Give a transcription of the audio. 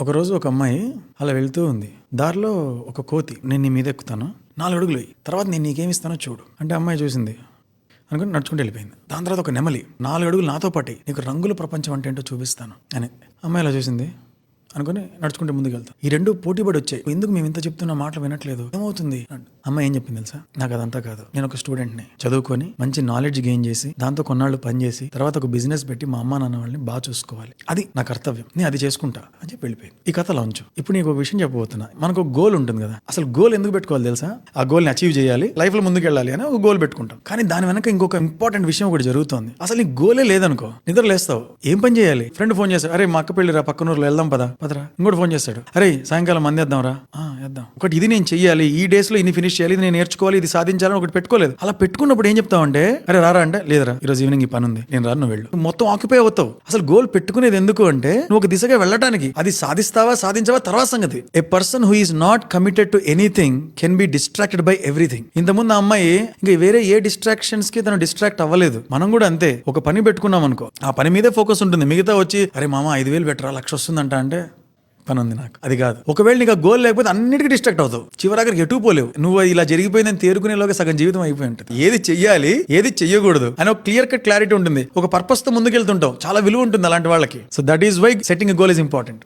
ఒకరోజు ఒక అమ్మాయి అలా వెళ్తూ ఉంది. దారిలో ఒక కోతి, నేను నీ మీద ఎక్కుతాను, 4 అడుగులు వేయి, తర్వాత నేను నీకేమిస్తానో చూడు అంటే అమ్మాయి చూసింది అనుకుని నడుచుకుంటూ వెళ్ళిపోయింది. దాని తర్వాత ఒక నెమలి, 4 అడుగులు నాతో పాటి, నీకు రంగుల ప్రపంచం అంటే ఏంటో చూపిస్తాను అని. అమ్మాయి అలా చూసింది అనుకుని నడుచుకుంటే ముందుకు వెళ్తాం. ఈ రెండు పోటీపడి వచ్చాయి. ఎందుకు మేము ఇంత చెప్తున్న మాటలు వినట్లేదు, ఏమవుతుంది? అమ్మాయి ఏం చెప్పింది తెలుసా? నాకు అదంతా కాదు, నేను ఒక స్టూడెంట్ని, చదువుకొని మంచి నాలెడ్జ్ గెయిన్ చేసి దాంతో కొన్నాళ్ళు పని చేసి తర్వాత ఒక బిజినెస్ పెట్టి మా అమ్మ నాన్న వాళ్ళని బాగా చూసుకోవాలి, అది నా కర్తవ్యం, నేను అది చేసుకుంటా అని చెప్పి వెళ్ళిపోయింది. ఈ కథలో ఉంచు. ఇప్పుడు నీకు ఒక విషయం చెప్పబోతున్నా. మనకు ఒక గోల్ ఉంటుంది కదా, అసలు గోల్ ఎందుకు పెట్టుకోవాలి తెలుసా? ఆ గోల్ని అచీవ్ చేయాలి, లైఫ్ లో ముందుకు వెళ్ళాలి అని ఒక గోల్ పెట్టుకుంటాం. కానీ దాని వెనక ఇంకొక ఇంపార్టెంట్ విషయం ఒకటి జరుగుతుంది. అసలు నీ గోలే లేదనుకో, నిద్ర లేస్తావు, ఏం పని చేయాలి? ఫ్రెండ్ ఫోన్ చేస్తాడు, అరే మా అక్క పెళ్ళిరా, పక్కన ఊర్లో వెళ్దాం పదరా. ఇంకోటి ఫోన్ చేస్తాడు, అరే సాయంకాలం మంది వేద్దాం రా, వేద్దాం. ఒకటి ఇది నేను చెయ్యాలి, ఈ డేస్ లో ఇన్ని ఫినిష్ చేయాలి, ఇది నేను నేర్చుకోవాలి, ఇది సాధించాలని ఒకటి పెట్టుకోలేదు. అలా పెట్టుకున్నప్పుడు ఏం చెప్తావంటే, అరే రారా అంటే, లేదరా ఈరోజు ఈవినింగ్ ఈ పని ఉంది, నేను రాను, నువ్వు వెళ్ళు. మొత్తం ఆక్యుపై అవుతావు. అసలు గోల్ పెట్టుకునేది ఎందుకు అంటే నువ్వు ఒక దిశగా వెళ్ళడానికి. అది సాధిస్తావా సాధించవా తర్వాత సంగతి. A person who is not committed to anything can be distracted by everything. ఇంతకుముందు ఆ అమ్మాయి ఇంకా వేరే ఏ డిస్ట్రాక్షన్స్ కి తను డిస్ట్రాక్ట్ అవ్వలేదు. మనం కూడా అంతే, ఒక పని పెట్టుకున్నాం అనుకో, ఆ పని మీదే ఫోకస్ ఉంటుంది. మిగతా వచ్చి అరే మామ 5,000 పెట్టరా, 1,00,000 వస్తుందంట అంటే పని ఉంది నాకు, అది కాదు. ఒకవేళ నీకు ఆ గోల్ లేకపోతే అన్నిటికీ డిస్ట్రాక్ట్ అవుతావు, చివరికి ఎటు పోలేవు. నువ్వు ఇలా జరిగిపోయిందని తేరుకునేలోగా సగం జీవితం అయిపోయి ఉంటుంది. ఏది చెయ్యాలి ఏది చెయ్యకూడదు అని ఒక క్లియర్ కట్ క్లారిటీ ఉంటుంది. ఒక పర్పస్ తో ముందుకెళ్తుంటావు, చాలా విలువ ఉంటుంది అలాంటి వాళ్ళకి. So that is why setting a goal is important.